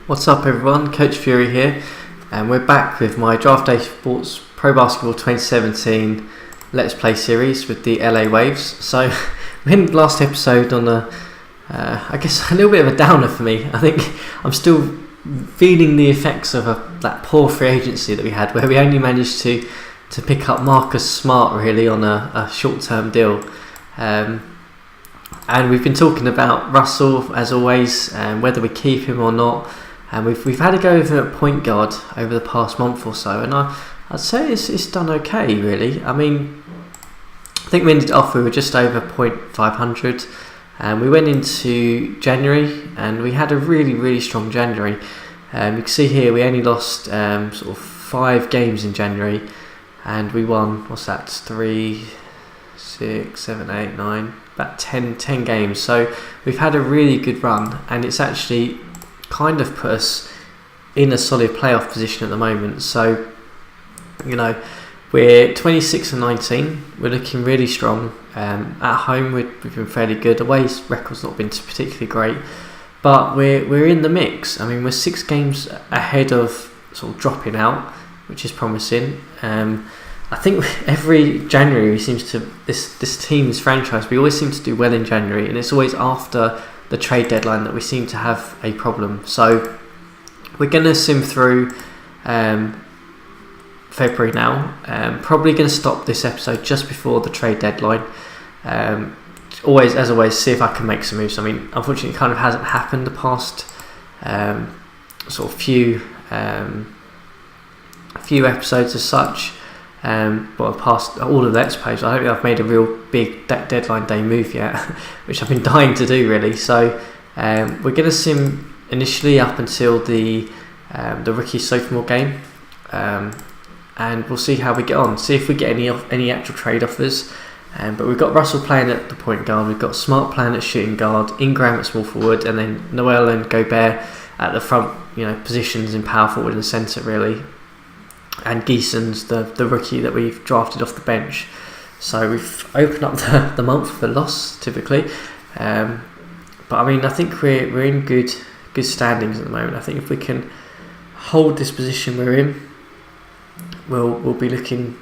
What's up everyone, Coach Fury here, and we're back with my Draft Day Sports Pro Basketball 2017 Let's Play series with the LA Waves. So we ended the last episode on I guess a little bit of a downer for me. I think I'm still feeling the effects of that poor free agency that we had, where we only managed to pick up Marcus Smart really on a short-term deal. And we've been talking about Russell as always, and whether we keep him or not. And we've had a go with him at point guard over the past month or so, and I'd say it's done okay really. I mean, I think we ended off, we were just over 0.500, and we went into January and we had a really strong January. You can see here we only lost sort of 5 games in January, and we won, what's that, 3, 6, 7, 8, 9, about 10 games. So we've had a really good run, and it's actually kind of put us in a solid playoff position at the moment. So, you know, we're 26 and 19. We're looking really strong. At home, we've been fairly good. Away's record's not been particularly great, but we're in the mix. I mean, we're 6 games ahead of sort of dropping out, which is promising. I think every January we seems to this team, this franchise, we always seem to do well in January, and it's always after the trade deadline that we seem to have a problem. So we're going to sim through February now. Probably going to stop this episode just before the trade deadline. Always see if I can make some moves. I mean, unfortunately, it kind of hasn't happened the past sort of few episodes as such. But past all of the Let's Plays, I don't think I've made a real big deadline day move yet, which I've been dying to do really. So we're going to sim initially up until the rookie sophomore game, and we'll see how we get on. See if we get any actual trade offers. But we've got Russell playing at the point guard, we've got Smart playing at shooting guard, Ingram at small forward, and then Noel and Gobert at the front, positions in power forward and centre really. And Geeson's the rookie that we've drafted off the bench. So we've opened up the month with a loss typically, but I mean, I think we're in good standings at the moment. I think if we can hold this position we're in, we'll be looking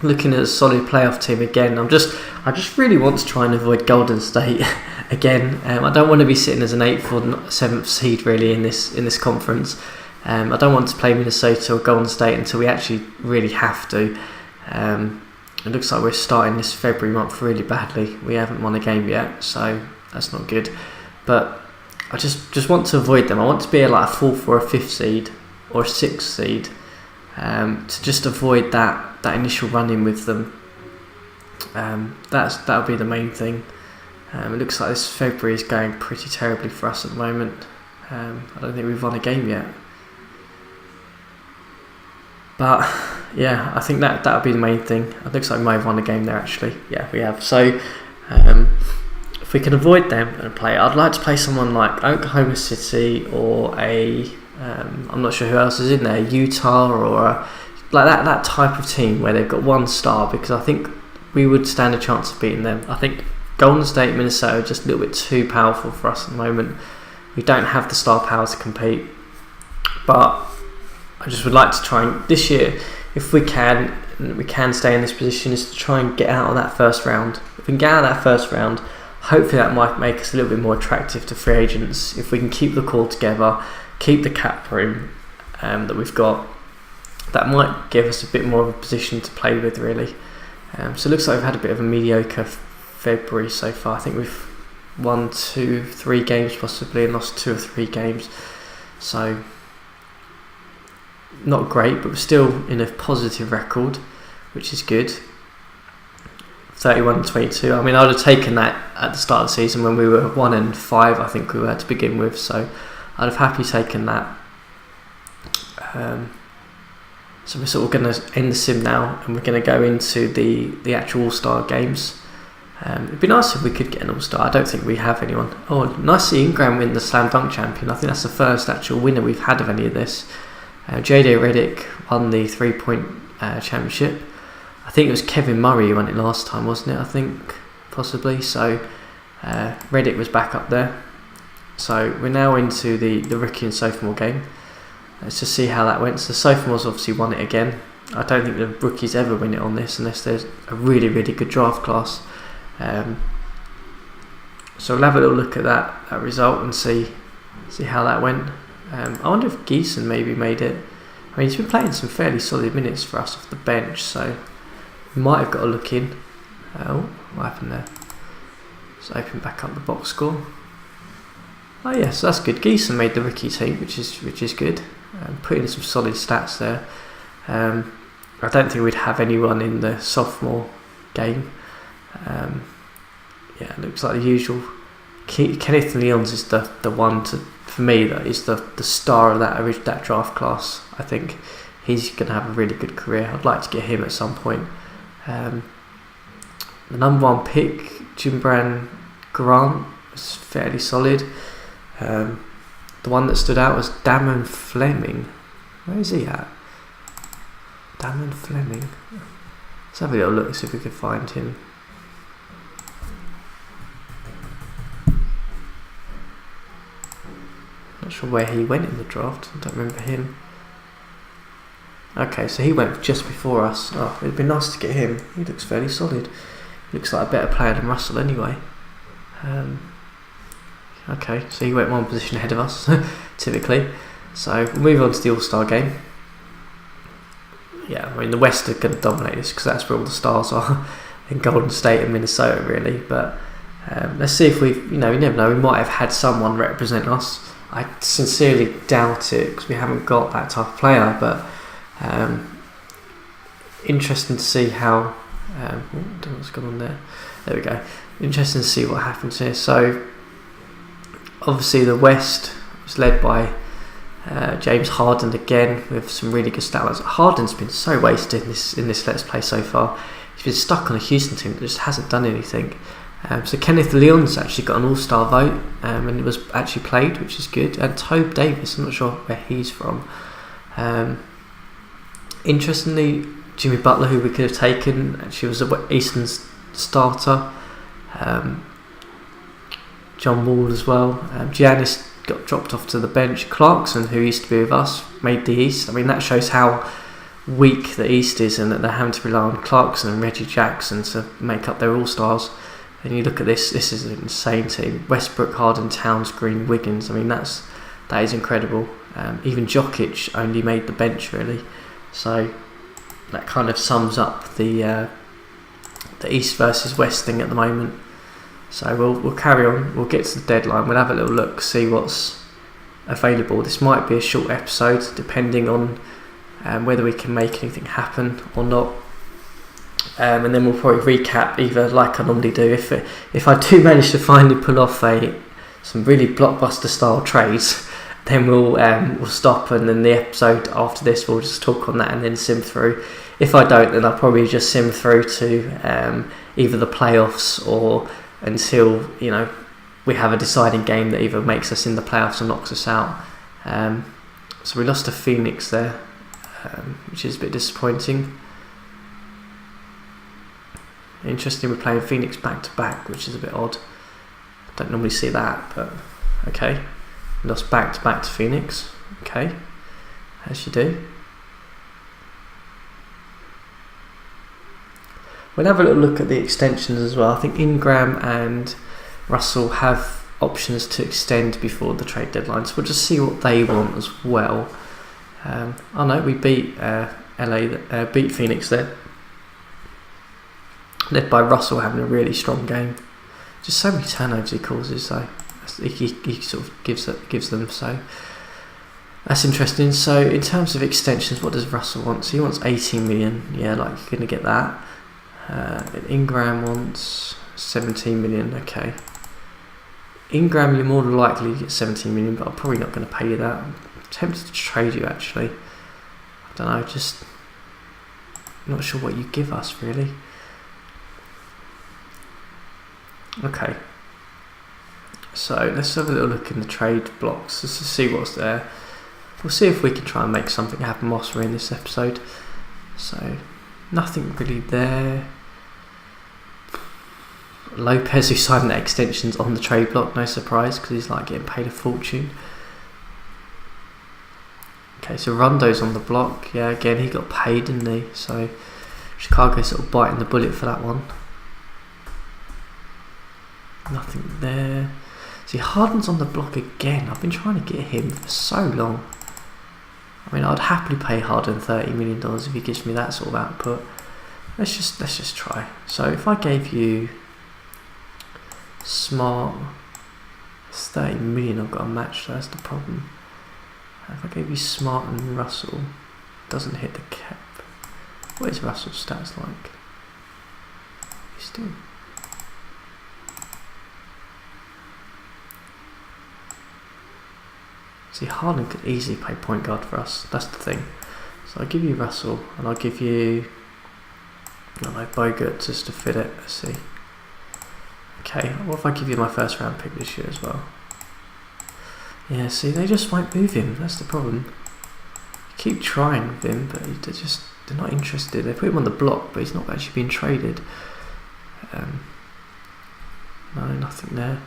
at a solid playoff team again. I just really want to try and avoid Golden State again. I don't want to be sitting as an 8th or 7th seed really in this conference. I don't want to play Minnesota or Golden State until we actually really have to. It looks like we're starting this February month really badly. We haven't won a game yet, so that's not good. But I just want to avoid them. I want to be like a 4th or a 5th seed or a 6th seed, to just avoid that initial run-in with them. That'll be the main thing. It looks like this February is going pretty terribly for us at the moment. I don't think we've won a game yet. But yeah, I think that'll be the main thing. It looks like we might have won a game there actually. Yeah, we have. So if we can avoid them and play, I'd like to play someone like Oklahoma City or I'm not sure who else is in there, Utah or like that type of team where they've got one star, because I think we would stand a chance of beating them. I think Golden State, Minnesota are just a little bit too powerful for us at the moment. We don't have the star power to compete, but I just would like to try and this year, if we can stay in this position, is to try and get out of that first round. If we can get out of that first round, hopefully that might make us a little bit more attractive to free agents. If we can keep the core together, keep the cap room that we've got, that might give us a bit more of a position to play with really. So it looks like we've had a bit of a mediocre February so far. I think we've won 2-3 games possibly and lost 2 or 3 games. So not great, but we're still in a positive record, which is good. 31 and 22. I mean, I would have taken that at the start of the season when we were 1 and 5. I think we were to begin with, so I'd have happily taken that. So we're sort of going to end the sim now, and we're going to go into the actual All-Star games. It'd be nice if we could get an All-Star. I don't think we have anyone. Oh, nice to see Ingram win the Slam Dunk Champion. I think that's the first actual winner we've had of any of this. JJ Redick won the 3-point championship. I think it was Kevin Murray who won it last time, wasn't it? I think, possibly. So Redick was back up there. So we're now into the rookie and sophomore game. Let's just see how that went. So the sophomores obviously won it again. I don't think the rookies ever win it on this unless there's a really, really good draft class. So we'll have a little look at that result and see how that went. I wonder if Geeson maybe made it. I mean, he's been playing some fairly solid minutes for us off the bench, so we might have got a look in. Oh, what happened there? Let's open back up the box score. Oh yes, so that's good. Geeson made the rookie team, which is good. Putting in some solid stats there. I don't think we'd have anyone in the sophomore game. Yeah, it looks like the usual. Kenneth Leons is the one for me that is the star of that draft class. I think he's going to have a really good career. I'd like to get him at some point. The number 1 pick, Jimbran Grant, was fairly solid. The one that stood out was Damon Fleming. Where is he at? Damon Fleming. Let's have a little look, see if we can find him. Not sure where he went in the draft. I don't remember him. Okay, so he went just before us. Oh, it'd be nice to get him. He looks fairly solid. Looks like a better player than Russell anyway. Okay, so he went one position ahead of us, typically. So we'll move on to the All-Star game. Yeah, I mean the West are going to dominate this because that's where all the stars are in Golden State and Minnesota, really. But let's see if you never know. We might have had someone represent us. I sincerely doubt it because we haven't got that type of player. But interesting to see how. I don't know what's going on there. There we go. Interesting to see what happens here. So obviously the West was led by James Harden again with some really good stats. Harden's been so wasted in this Let's Play so far. He's been stuck on a Houston team that just hasn't done anything. So Kenneth Leon's actually got an all-star vote and it was actually played, which is good. And Tobe Davis, I'm not sure where he's from. Interestingly, Jimmy Butler, who we could have taken, actually was an Eastern starter. John Wall as well. Giannis got dropped off to the bench. Clarkson, who used to be with us, made the East. I mean, that shows how weak the East is and that they're having to rely on Clarkson and Reggie Jackson to make up their all-stars. And you look at this is an insane team. Westbrook, Harden, Towns, Green, Wiggins. I mean, that is incredible. Even Jokic only made the bench, really. So that kind of sums up the East versus West thing at the moment. So we'll carry on. We'll get to the deadline. We'll have a little look, see what's available. This might be a short episode, depending on whether we can make anything happen or not. And then we'll probably recap either like I normally do. If I do manage to finally pull off some really blockbuster style trades, then we'll stop, and then the episode after this we'll just talk on that and then sim through. If I don't, then I'll probably just sim through to either the playoffs or until we have a deciding game that either makes us in the playoffs or knocks us out. So we lost to Phoenix there, which is a bit disappointing. Interesting, we're playing Phoenix back to back, which is a bit odd. Don't normally see that, but okay. Lost back to back to Phoenix. Okay, as you do. We'll have a little look at the extensions as well. I think Ingram and Russell have options to extend before the trade deadline, so we'll just see what they want as well. Oh no, we beat beat Phoenix there, led by Russell having a really strong game. Just so many turnovers he causes, though. He sort of gives them, so that's interesting. So in terms of extensions, what does Russell want? So he wants 18 million. Yeah, like you're going to get that. Ingram wants 17 million. Okay. Ingram, you're more than likely to get 17 million, but I'm probably not going to pay you that. I'm tempted to trade you, actually. I don't know, just not sure what you give us, really. Okay. So let's have a little look in the trade blocks just to see what's there. We'll see if we can try and make something happen whilst we're in this episode. So nothing really there. Lopez, who signed that extension's on the trade block, no surprise, because he's like getting paid a fortune. Okay, so Rondo's on the block. Yeah, again, he got paid, didn't he? So Chicago sort of biting the bullet for that one. Nothing there. See, Harden's on the block again. I've been trying to get him for so long. I mean, I'd happily pay Harden $30 million if he gives me that sort of output. Let's just try. So if I gave you Smart, it's 30 million I've got to match, so that's the problem. If I gave you Smart and Russell, doesn't hit the cap. What is Russell's stats like? He's still... See, Harden could easily play point guard for us. That's the thing. So I'll give you Russell, and I'll give you... I don't know, Bogut just to fit it. Let's see. Okay, what if I give you my first round pick this year as well? Yeah, see, they just won't move him. That's the problem. You keep trying with him, but they're not interested. They put him on the block, but he's not actually being traded. No, nothing there.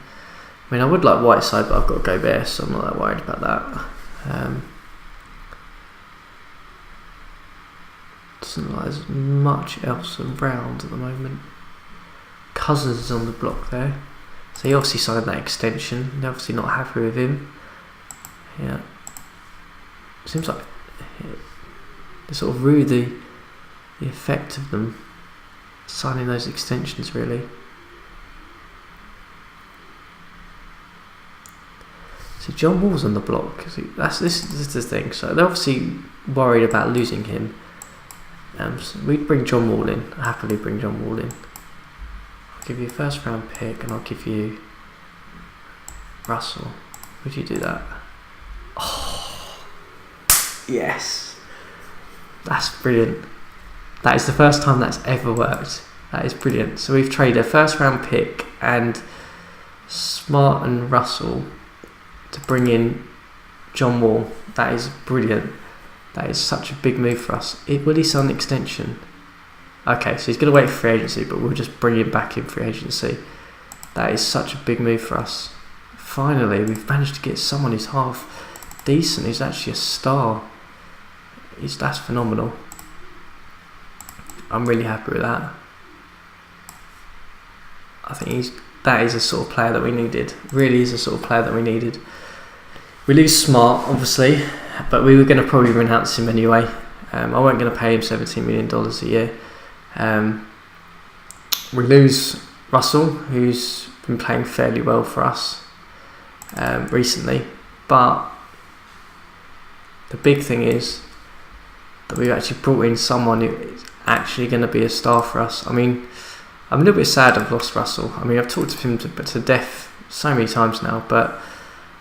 I mean, I would like Whiteside, but I've got Gobert, so I'm not that worried about that. Doesn't look like there's much else around at the moment. Cousins is on the block there, so he obviously signed that extension. They're obviously not happy with him. Yeah, seems like they sort of rue the effect of them signing those extensions, really. So John Wall's on the block. This is the thing. So they're obviously worried about losing him. So we'd bring John Wall in. I'd happily bring John Wall in. I'll give you a first round pick, and I'll give you Russell. Would you do that? Oh, yes. That's brilliant. That is the first time that's ever worked. That is brilliant. So we've traded a first round pick and Smart and Russell to bring in John Wall. That is brilliant. That is such a big move for us. Will he sign an extension? Okay, so he's going to wait for free agency, but we'll just bring him back in free agency. That is such a big move for us. Finally, we've managed to get someone who's half decent, who's actually a star. That's phenomenal. I'm really happy with that. I think that is a sort of player that we needed. Really is a sort of player that we needed. We lose Smart, obviously, but we were going to probably renounce him anyway. I wasn't going to pay him $17 million a year. We lose Russell, who's been playing fairly well for us recently, but the big thing is that we've actually brought in someone who is actually going to be a star for us. I mean, I'm a little bit sad I've lost Russell. I mean, I've talked to him to death so many times now, but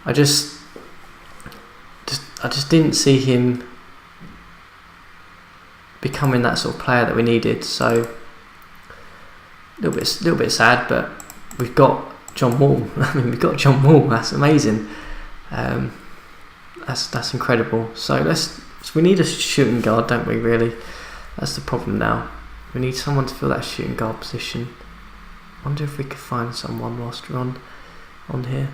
I just didn't see him becoming that sort of player that we needed. So a little bit sad, but we've got John Wall. I mean, we've got John Wall. That's amazing. That's incredible. So we need a shooting guard, don't we? Really, that's the problem now. We need someone to fill that shooting guard position. Wonder if we could find someone whilst we're on here.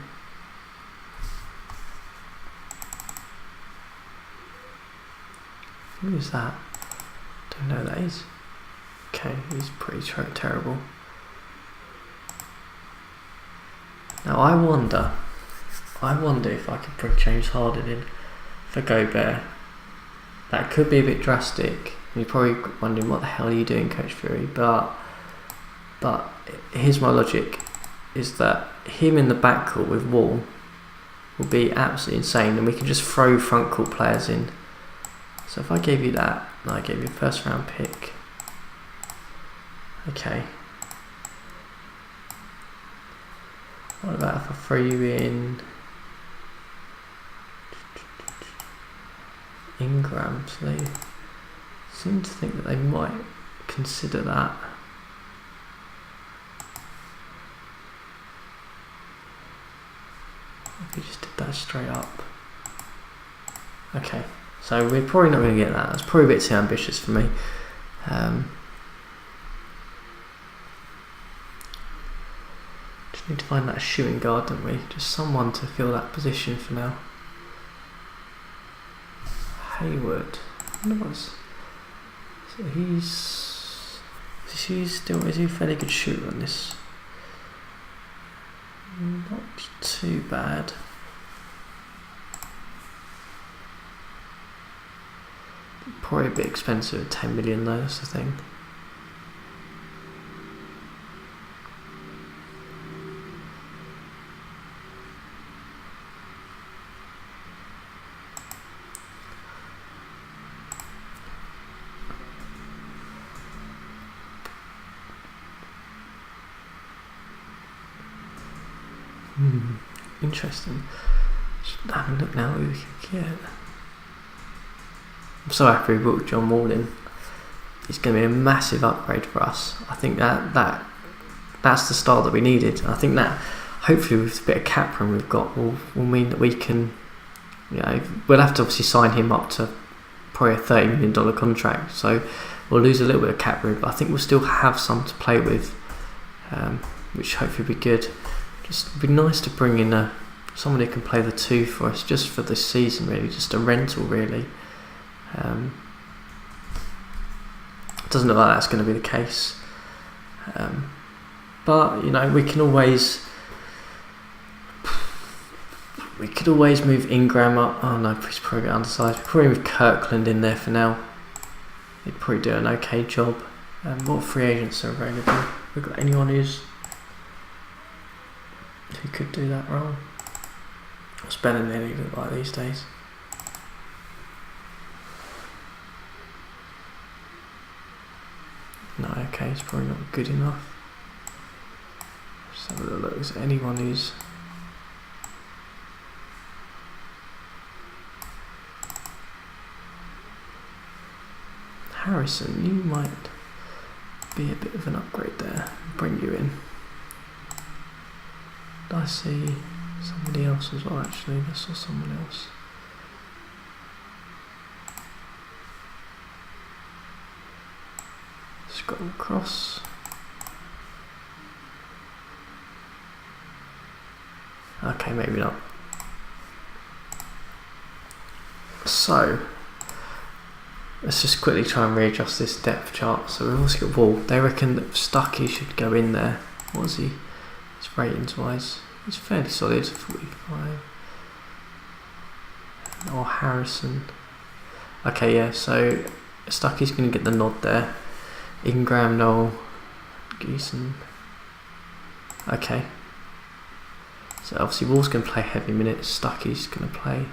Who is that? Don't know who that is. Okay, he's pretty terrible. Now I wonder if I could bring James Harden in for Gobert. That could be a bit drastic. You're probably wondering, what the hell are you doing, Coach Fury? But here's my logic: is that him in the backcourt with Wall will be absolutely insane, and we can just throw front court players in. So if I gave you that, and I gave you a first round pick, okay. What about if I throw you in Ingram? So they seem to think that they might consider that. If we just did that straight up. Okay, so we're probably not going to get that. That's probably a bit too ambitious for me. Need to find that shooting guard, don't we? Just someone to fill that position for now. Hayward. So is he a fairly good shooter on this? Not too bad. Probably a bit expensive at 10 million though, that's the thing. Interesting. Just have a look now who we can get. I'm so happy we brought John Wall in. It's going to be a massive upgrade for us. I think that's the start that we needed. I think that hopefully with a bit of cap room we've got will mean that we can, we'll have to obviously sign him up to probably a $30 million contract. So we'll lose a little bit of cap room, but I think we'll still have some to play with, which hopefully will be good. Just be nice to bring in someone who can play the 2 for us just for this season, really, just a rental, really. Doesn't look like that's going to be the case, but we can always move Ingram up. Oh no, he's probably a bit undersized. We probably move Kirkland in there for now. He'd probably do an okay job. What free agents are available? We've got anyone who could do that role? What's Bellinelli look like these days? No, okay, it's probably not good enough. Just have a little look. Is there anyone who's... Harrison, you might be a bit of an upgrade there. Bring you in. Did I see somebody else as well, actually? I saw someone else. Scroll across. Okay, maybe not. So let's just quickly try and readjust this depth chart. So we've also got Wall. They reckon that Stuckey should go in there. What is he? His ratings wise, he's fairly solid, 45. Or Harrison. Okay, yeah. So Stuckey's going to get the nod there. Ingram, Noel, Geeson. Okay. So obviously Wall's going to play heavy minutes. Stuckey's going to play.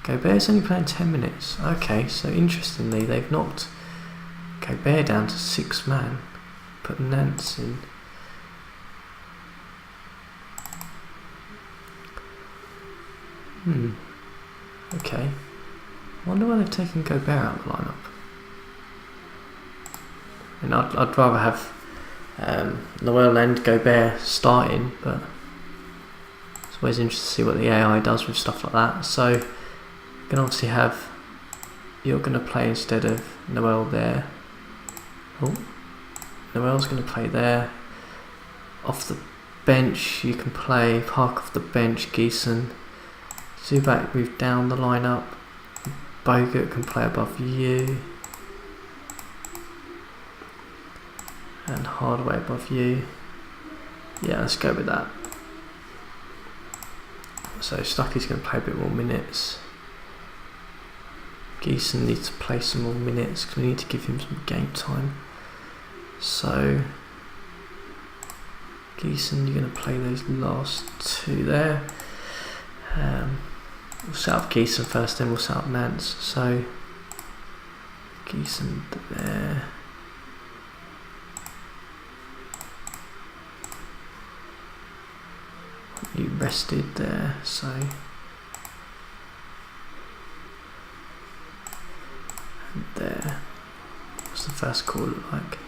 Gobert's only playing 10 minutes. Okay, so interestingly they've knocked Gobert down to 6 man. Put Nance in. Okay. I wonder why they've taken Gobert out of the lineup. And I'd rather have Noel and Gobert starting, but it's always interesting to see what the AI does with stuff like that. So you can obviously have, you're going to play instead of Noel there. Oh, Noel's going to play there. Off the bench you can play Park off the bench, Geeson. Zubac moved down the lineup. Bogut can play above you. And Hardaway above you. Yeah, let's go with that. So Stuckey's going to play a bit more minutes. Geeson needs to play some more minutes because we need to give him some game time. So Geeson, you're going to play those last 2 there. We'll set up Geeson first, then we'll set up Nance. So Geeson there. You rested there, so and there. What's the first call look like?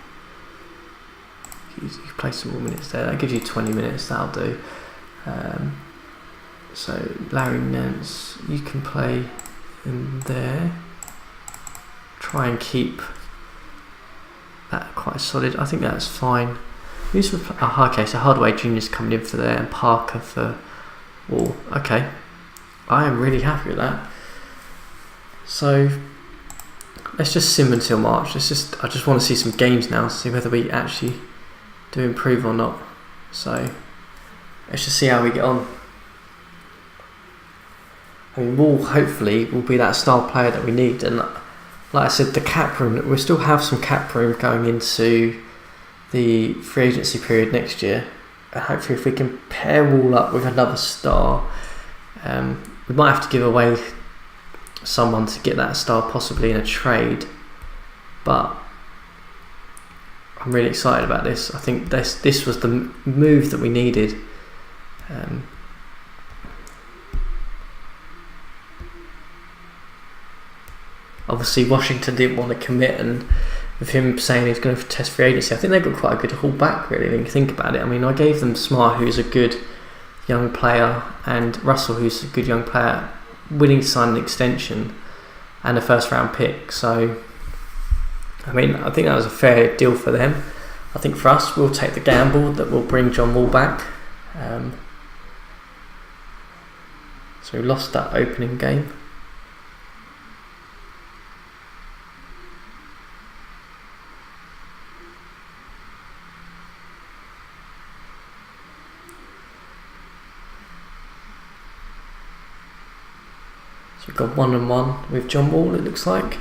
You play some more minutes there. That gives you 20 minutes. That'll do. So Larry Nance, you can play in there. Try and keep that quite solid. I think that's fine. Who's for? Oh, okay. So Hardaway Jr.'s coming in for there, and Parker for Wall. Okay, I am really happy with that. So let's just sim until March. I just want to see some games now, see whether we actually do improve or not. So let's just see how we get on. I mean, Wall hopefully will be that star player that we need, and like I said, the cap room, we still have some cap room going into the free agency period next year. And hopefully if we can pair Wall up with another star, we might have to give away someone to get that star, possibly in a trade, but I'm really excited about this. I think this was the move that we needed. Obviously Washington didn't want to commit, and with him saying he's going to test free agency, I think they've got quite a good haul back, really, when you think about it. I mean, I gave them Smart, who's a good young player, and Russell, who's a good young player, willing to sign an extension and a first round pick. So I mean, I think that was a fair deal for them. I think for us, we'll take the gamble that we'll bring John Wall back. So we lost that opening game. So we've got 1-1 with John Wall, it looks like.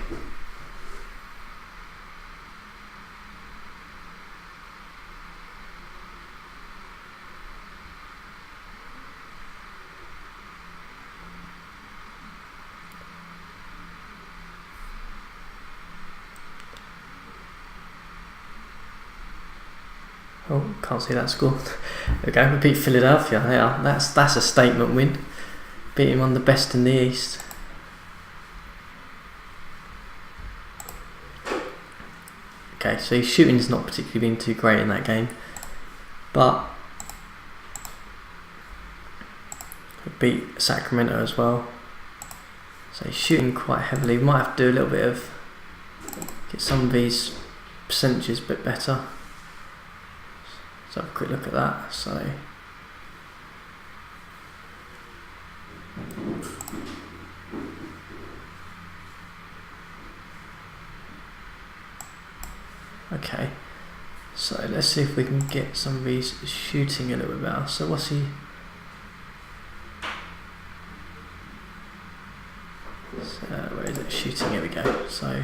Oh, can't see that score. There we go, we beat Philadelphia. Yeah, that's a statement win. Beating one of the best in the East. Okay, so his shooting's not particularly been too great in that game, but we beat Sacramento as well. So he's shooting quite heavily. We might have to do a little bit of get some of these percentages a bit better. Let's have a quick look at that. So okay, so let's see if we can get some of these shooting a little bit better. So what's he? So where is it? Shooting, here we go. So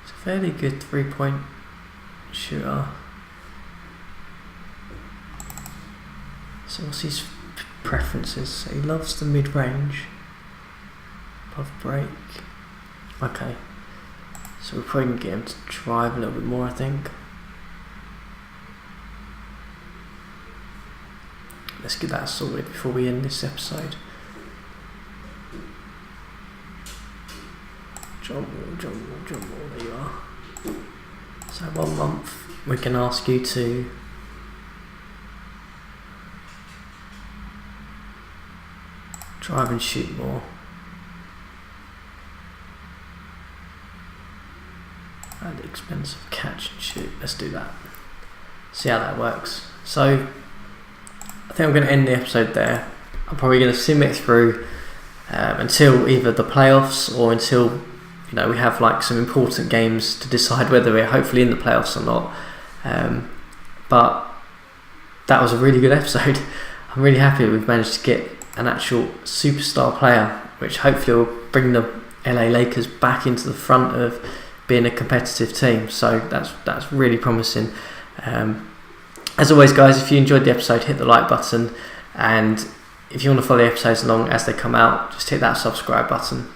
it's a fairly good 3-point shooter. So what's his preferences? So he loves the mid-range, above break. Okay, so we're probably going to get him to drive a little bit more, I think. Let's get that sorted before we end this episode. John Wall, there you are. So 1 month, we can ask you to drive and shoot more. At the expense of catch and shoot. Let's do that. See how that works. So I think I'm going to end the episode there. I'm probably going to sim it through until either the playoffs or until we have like some important games to decide whether we're hopefully in the playoffs or not. But that was a really good episode. I'm really happy we've managed to get an actual superstar player, which hopefully will bring the LA Lakers back into the front of being a competitive team. So that's really promising. As always, guys, if you enjoyed the episode, hit the like button, and if you want to follow the episodes along as they come out, just hit that subscribe button.